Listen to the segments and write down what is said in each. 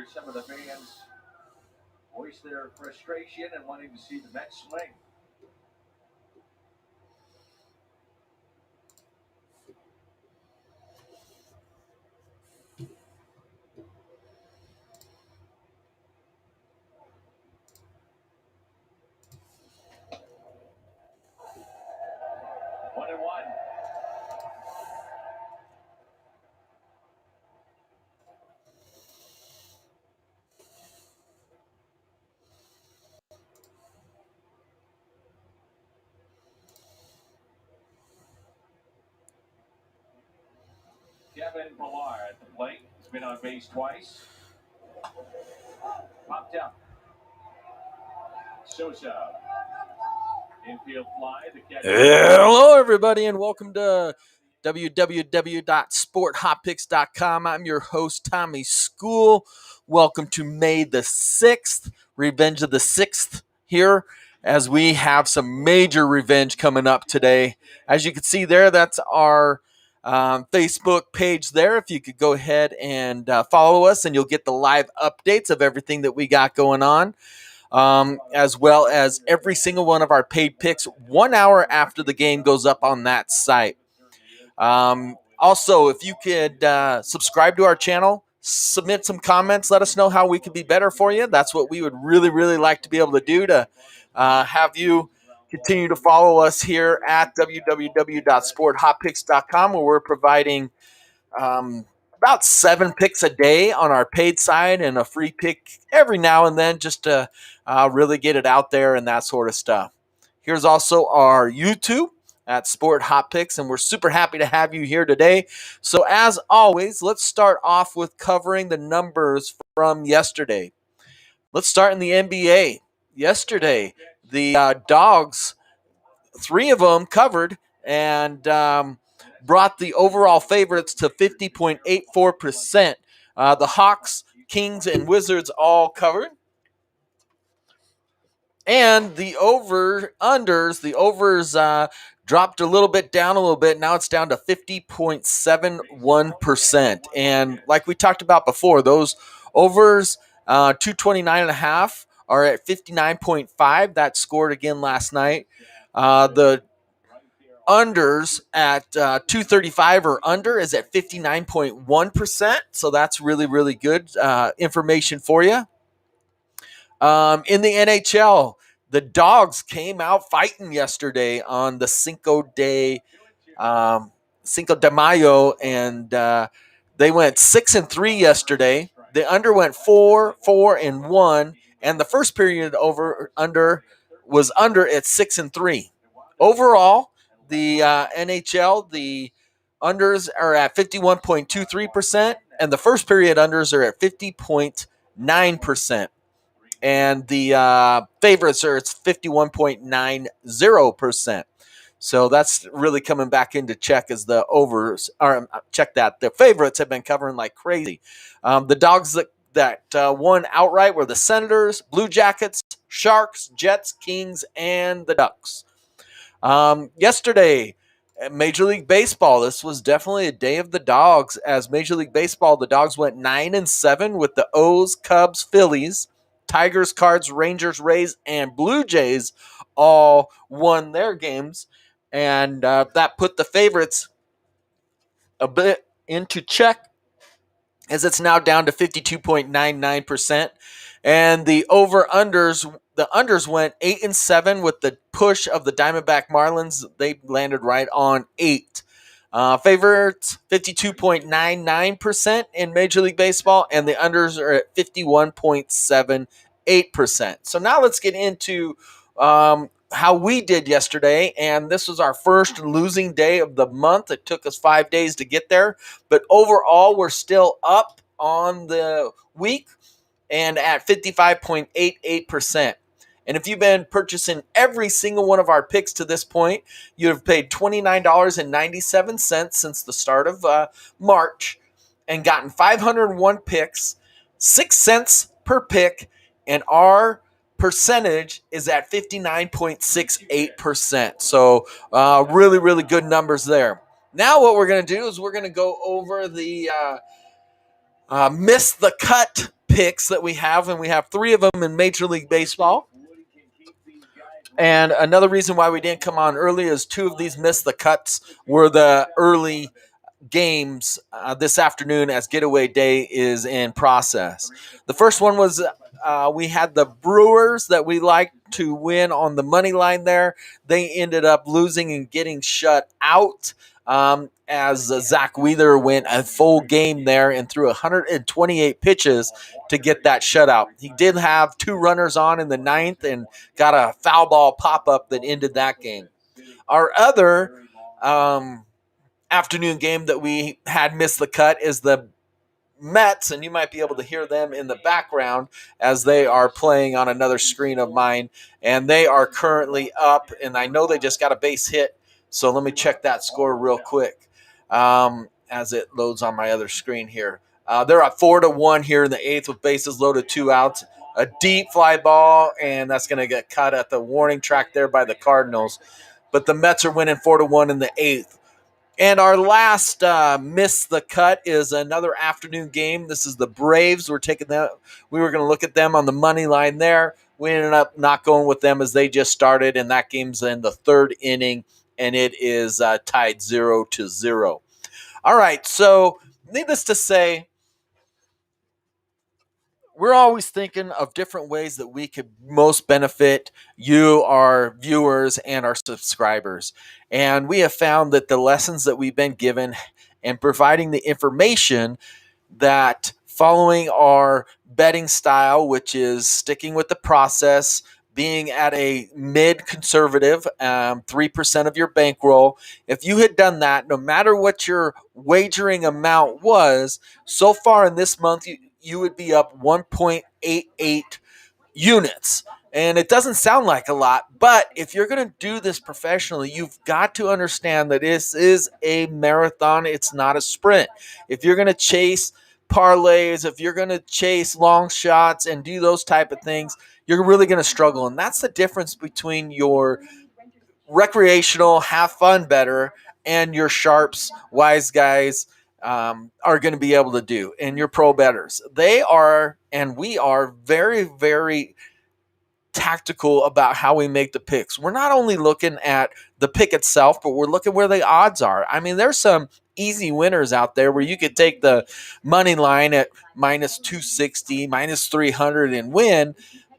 hear some of the fans voice their frustration and wanting to see the Mets swing. One and one. Kevin Pillar at the plate. He's been on base twice. Popped up. Sosa. Infield fly. The catch. Hello, everybody, and welcome to www.sporthotpicks.com. I'm your host, Tommy School. Welcome to May the 6th, Revenge of the 6th here, as we have some major revenge coming up today. As you can see there, that's our Facebook page there. If you could go ahead and follow us, and you'll get the live updates of everything that we got going on. As well as every single one of our paid picks 1 hour after the game goes up on that site. Also, if you could subscribe to our channel, submit some comments, let us know how we could be better for you. That's what we would really, really like to be able to do, to have you continue to follow us here at www.sporthotpicks.com, where we're providing about 7 picks a day on our paid side and a free pick every now and then, just to really get it out there and that sort of stuff. Here's also our YouTube at Sport Hot Picks, and we're super happy to have you here today. So as always, let's start off with covering the numbers from yesterday. Let's start in the NBA. Yesterday, the Dogs, 3 of them covered, and brought the overall favorites to 50.84%. The Hawks, Kings, and Wizards all covered. And the overs dropped a little bit down a little bit. Now it's down to 50.71%. And like we talked about before, those overs, 229.5, are at 59.5. That scored again last night. The unders at 235 or under is at 59.1%. So that's really, really good information for you. In the NHL, the Dogs came out fighting yesterday on the Cinco de Mayo, and they went 6-3 yesterday. The under went 4-1, and the first period under was under at 6-3. Overall, the NHL, the unders are at 51.23%, and the first period unders are at 50.9%. And the favorites are it's 51.90%. So that's really coming back into check as the overs are. Check that. The favorites have been covering like crazy. The Dogs that won outright were the Senators, Blue Jackets, Sharks, Jets, Kings, and the Ducks. Yesterday, Major League Baseball, this was definitely a day of the Dogs. As Major League Baseball, the Dogs went 9-7 with the O's, Cubs, Phillies, Tigers, Cards, Rangers, Rays, and Blue Jays all won their games. And that put the favorites a bit into check, as it's now down to 52.99%. And the unders went 8-7 with the push of the Diamondback Marlins. They landed right on 8. Favorites 52.99% in Major League Baseball, and the unders are at 51.78%. So now let's get into how we did yesterday, and this was our first losing day of the month. It took us 5 days to get there, but overall we're still up on the week and at 55.88%. And if you've been purchasing every single one of our picks to this point, you have paid $29.97 since the start of March and gotten 501 picks, 6 cents per pick, and our percentage is at 59.68%. So really, really good numbers there. Now what we're going to do is we're going to go over the miss the cut picks that we have, and we have 3 of them in Major League Baseball. And another reason why we didn't come on early is 2 of these missed the cuts were the early games this afternoon as getaway day is in process. The first one was we had the Brewers that we like to win on the money line there. They ended up losing and getting shut out as Zach Wheeler went a full game there and threw 128 pitches to get that shutout. He did have 2 runners on in the 9th and got a foul ball pop-up that ended that game. Our other afternoon game that we had missed the cut is the Mets, and you might be able to hear them in the background as they are playing on another screen of mine, and they are currently up, and I know they just got a base hit, so let me check that score real quick as it loads on my other screen here. They're at 4-1 here in the 8th with bases loaded, 2 outs, a deep fly ball, and that's going to get cut at the warning track there by the Cardinals, but the Mets are winning 4-1 in the 8th. And our last miss the cut is another afternoon game. This is the Braves. We were going to look at them on the money line there. We ended up not going with them as they just started, and that game's in the 3rd inning, and it is tied 0-0. All right, so needless to say, we're always thinking of different ways that we could most benefit you, our viewers, and our subscribers. And we have found that the lessons that we've been given and providing the information that following our betting style, which is sticking with the process, being at a mid-conservative, 3% of your bankroll. If you had done that, no matter what your wagering amount was, so far in this month, you would be up 1.88 units. And it doesn't sound like a lot, but if you're going to do this professionally, you've got to understand that this is a marathon. It's not a sprint. If you're going to chase parlays, if you're going to chase long shots and do those type of things, you're really going to struggle. And that's the difference between your recreational, have fun better, and your sharps, wise guys are going to be able to do. And your pro bettors, they are, and we are very, very tactical about how we make the picks. We're not only looking at the pick itself, but we're looking where the odds are. I mean, there's some easy winners out there where you could take the money line at minus 260, minus 300 and win.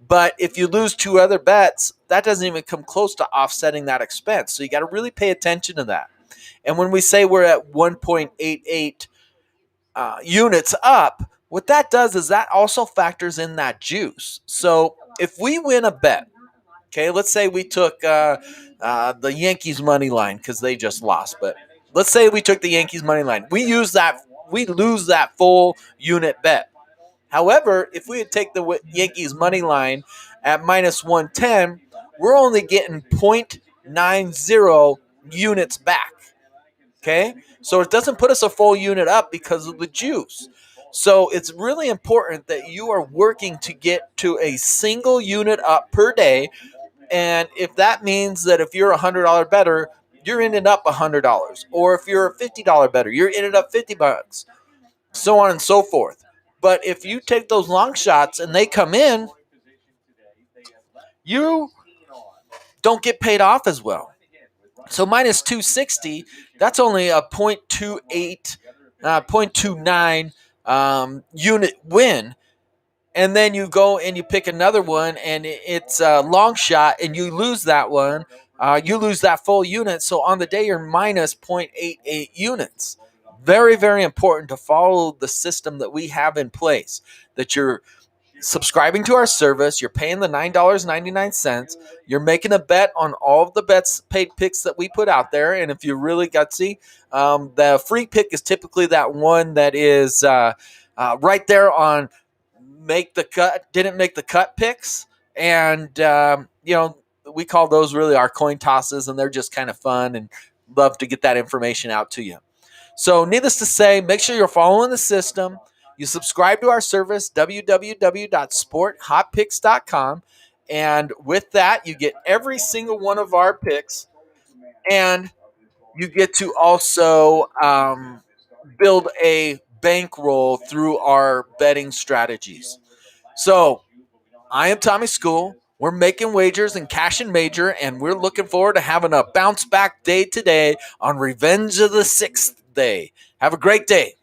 But if you lose 2 other bets, that doesn't even come close to offsetting that expense. So you got to really pay attention to that. And when we say we're at 1.88 units up, what that does is that also factors in that juice. So if we win a bet, okay, let's say we took the Yankees money line because they just lost, but let's say we took the Yankees money line. We lose that full unit bet. However, if we would take the Yankees money line at minus 110, we're only getting 0.90 units back. Okay, so it doesn't put us a full unit up because of the juice. So it's really important that you are working to get to a single unit up per day. And if that means that if you're a $100 better, you're ending up $100. Or if you're a $50 better, you're ending up $50. So on and so forth. But if you take those long shots and they come in, you don't get paid off as well. So minus 260, that's only a 0.28, 0.29 unit win. And then you go and you pick another one, and it's a long shot, and you lose that one. You lose that full unit. So on the day, you're minus 0.88 units. Very, very important to follow the system that we have in place, that you're subscribing to our service, you're paying the $9.99, you're making a bet on all of the bets paid picks that we put out there. And if you're really gutsy, the free pick is typically that one that is right there on didn't make the cut picks. And we call those really our coin tosses, and they're just kind of fun and love to get that information out to you. So needless to say, make sure you're following the system. You subscribe to our service, www.sporthotpicks.com. And with that, you get every single one of our picks. And you get to also build a bankroll through our betting strategies. So I am Tommy School. We're making wagers and cash and major, and we're looking forward to having a bounce back day today on Revenge of the Sixth Day. Have a great day.